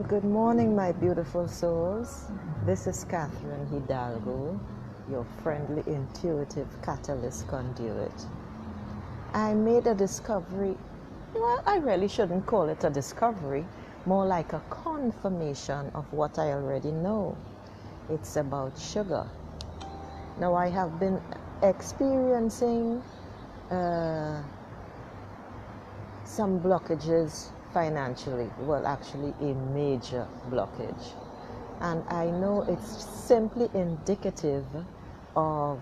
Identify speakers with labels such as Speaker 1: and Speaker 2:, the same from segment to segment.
Speaker 1: Good morning, my beautiful souls. This is Catherine Hidalgo, your friendly, intuitive catalyst conduit. I made a discovery. Well, I really shouldn't call it a discovery, more like a confirmation of what I already know. It's about sugar. Now, I have been experiencing some blockages financially. Well, actually, a major blockage. And I know it's simply indicative of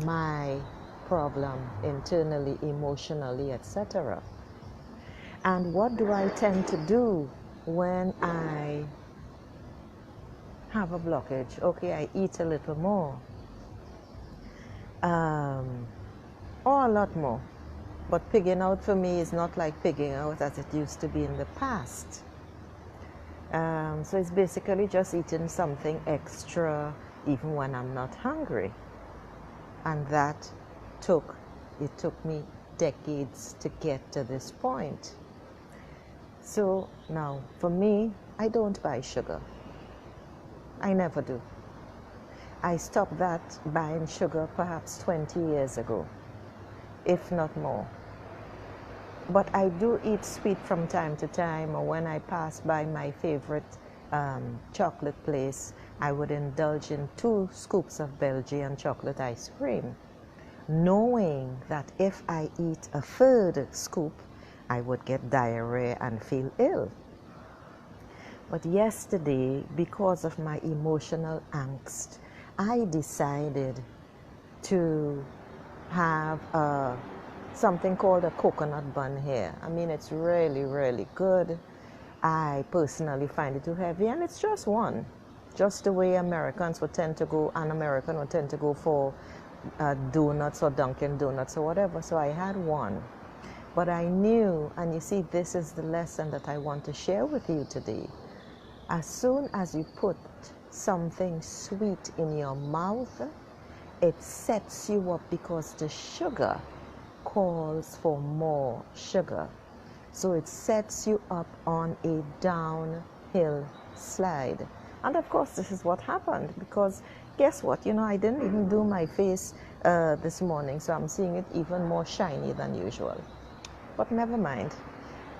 Speaker 1: my problem internally, emotionally, etc. And what do I tend to do when I have a blockage? Okay, I eat a little more, or a lot more. But pigging out for me is not like pigging out as it used to be in the past. So it's basically just eating something extra even when I'm not hungry. And that took me decades to get to this point. So now, for me, I don't buy sugar. I never do. I stopped that buying sugar perhaps 20 years ago, if not more. But I do eat sweet from time to time, or when I pass by my favorite chocolate place, I would indulge in 2 scoops of Belgian chocolate ice cream, knowing that if I eat a third scoop, I would get diarrhea and feel ill. But yesterday, because of my emotional angst, I decided to have something called a coconut bun here. I mean, it's really, really good. I personally find it too heavy, and it's just one. Just the way Americans would tend to go, an American would tend to go for donuts or Dunkin' Donuts or whatever. So I had one. But I knew, and you see, this is the lesson that I want to share with you today. As soon as you put something sweet in your mouth, it sets you up because the sugar calls for more sugar. So it sets you up on a downhill slide. And of course, this is what happened, because guess what? I didn't even do my face this morning, so I'm seeing it even more shiny than usual. But never mind.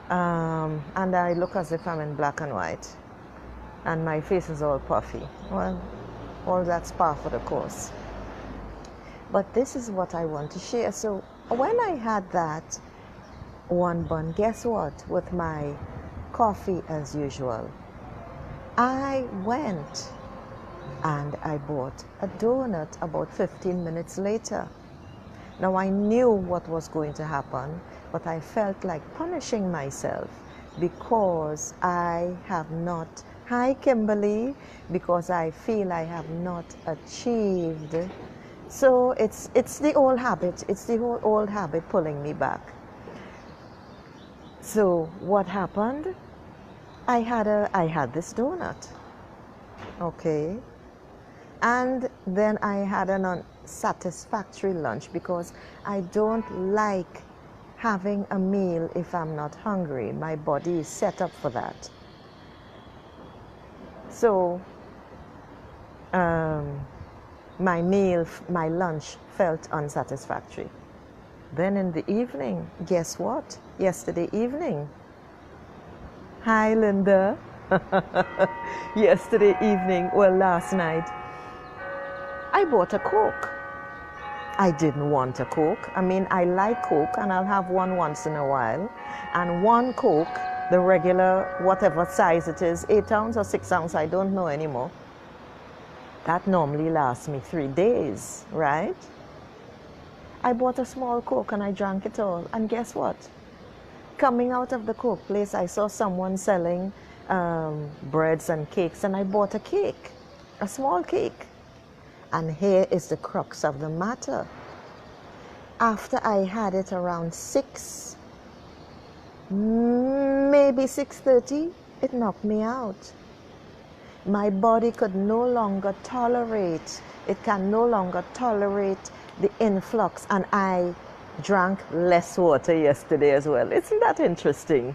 Speaker 1: And I look as if I'm in black and white. And my face is all puffy. Well, all that's par for the course. But this is what I want to share. So when I had that one bun, guess what? With my coffee as usual, I went and I bought a donut about 15 minutes later. Now I knew what was going to happen, but I felt like punishing myself because I have not, hi Kimberly, because I feel I have not achieved. So it's the old habit. It's the whole old habit pulling me back. So what happened? I had this donut, okay, and then I had an unsatisfactory lunch because I don't like having a meal if I'm not hungry. My body is set up for that. So my lunch felt unsatisfactory. Then in the evening, guess what? Yesterday evening. Hi, Linda. Yesterday evening, well, last night, I bought a Coke. I didn't want a Coke. I mean, I like Coke, and I'll have one once in a while. And one Coke, the regular, whatever size it is, 8 ounce or 6 ounce, I don't know anymore. That normally lasts me 3 days, right? I bought a small Coke and I drank it all. And guess what? Coming out of the Coke place, I saw someone selling breads and cakes, and I bought a cake, a small cake. And here is the crux of the matter. After I had it around 6, maybe 6:30, it knocked me out. My body could no longer tolerate, it can no longer tolerate the influx, and I drank less water yesterday as well. Isn't that interesting?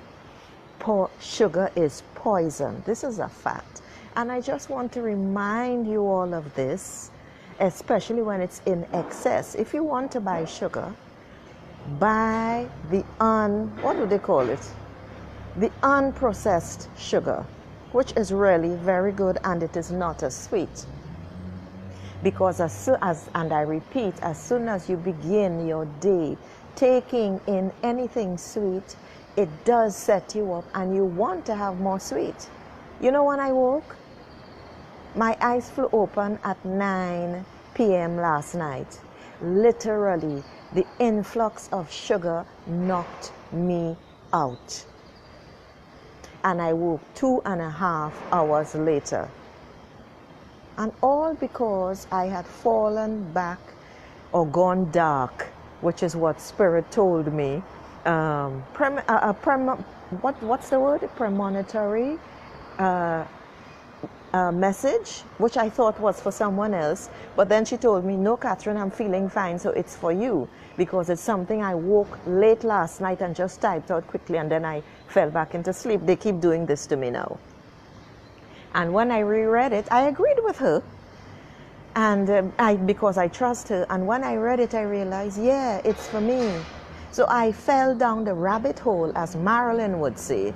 Speaker 1: sugar is poison. This is a fact. And I just want to remind you all of this, especially when it's in excess. If you want to buy sugar, buy the what do they call it? The unprocessed sugar, which is really very good, and it is not as sweet. Because and I repeat, as soon as you begin your day taking in anything sweet, it does set you up and you want to have more sweet. You know, when I woke, my eyes flew open at 9 p.m. last night. Literally, the influx of sugar knocked me out. And I woke 2.5 hours later. And all because I had fallen back or gone dark, which is what Spirit told me. What's the word? Premonitory message, which I thought was for someone else. But then she told me, no, Catherine, I'm feeling fine, so it's for you. Because it's something I woke late last night and just typed out quickly, and then I fell back into sleep. They keep doing this to me now. And when I reread it, I agreed with her, and because I trust her. And when I read it, I realized, yeah, it's for me. So I fell down the rabbit hole, as Marilyn would say.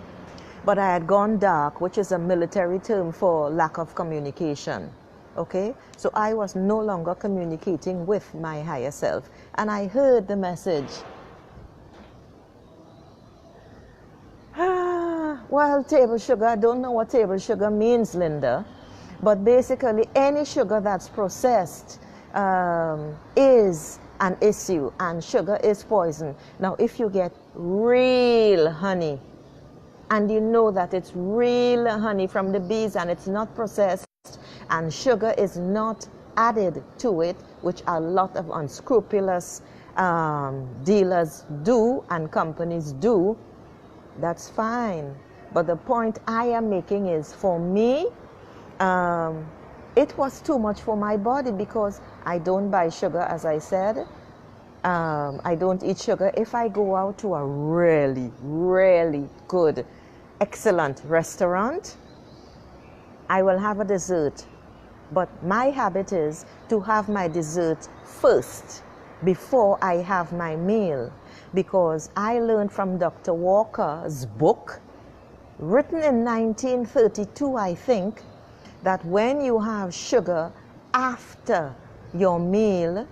Speaker 1: But I had gone dark, which is a military term for lack of communication. Okay? So I was no longer communicating with my higher self. And I heard the message. Well, table sugar, I don't know what table sugar means, Linda. But basically, any sugar that's processed is an issue, and sugar is poison. Now, if you get real honey, and you know that it's real honey from the bees and it's not processed, and sugar is not added to it, which a lot of unscrupulous dealers do and companies do, that's fine. But the point I am making is, for me, it was too much for my body, because I don't buy sugar, as I said. I don't eat sugar. If I go out to a really, really good, excellent restaurant, I will have a dessert. But my habit is to have my dessert first before I have my meal, because I learned from Dr. Walker's book, written in 1932, I think, that when you have sugar after your meal,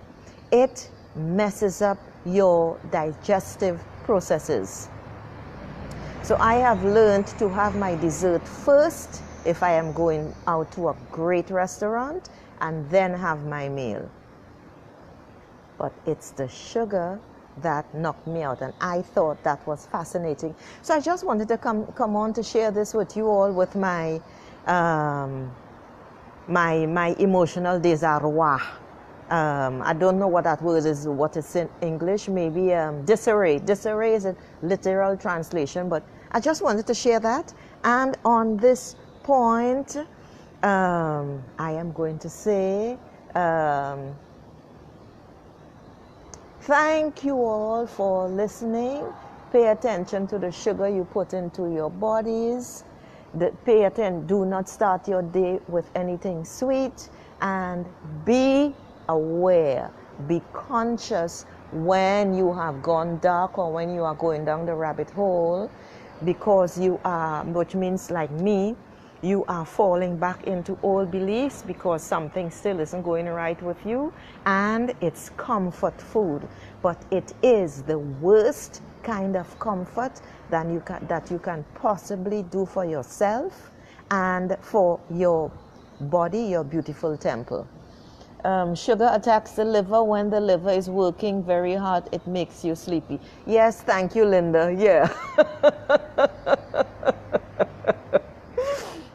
Speaker 1: it messes up your digestive processes. So I have learned to have my dessert first if I am going out to a great restaurant, and then have my meal. But it's the sugar that knocked me out, and I thought that was fascinating. So I just wanted to come on to share this with you all, with my my emotional désarroi. I don't know what that word is, what it's in English, maybe disarray. Disarray is a literal translation, but I just wanted to share that. And on this point, I am going to say thank you all for listening. Pay attention to the sugar you put into your bodies. Pay attention. Do not start your day with anything sweet, and be aware, be conscious when you have gone dark or when you are going down the rabbit hole, because you are, which means like me, you are falling back into old beliefs because something still isn't going right with you, and it's comfort food. But it is the worst kind of comfort that you can possibly do for yourself and for your body, your beautiful temple. Sugar attacks the liver. When the liver is working very hard, it makes you sleepy. Yes, thank you, Linda. Yeah.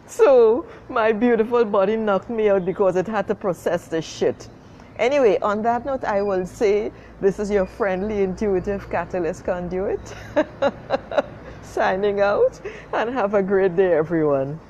Speaker 1: So my beautiful body knocked me out because it had to process this shit. Anyway, on that note, I will say this is your friendly, intuitive catalyst conduit signing out, and have a great day, everyone.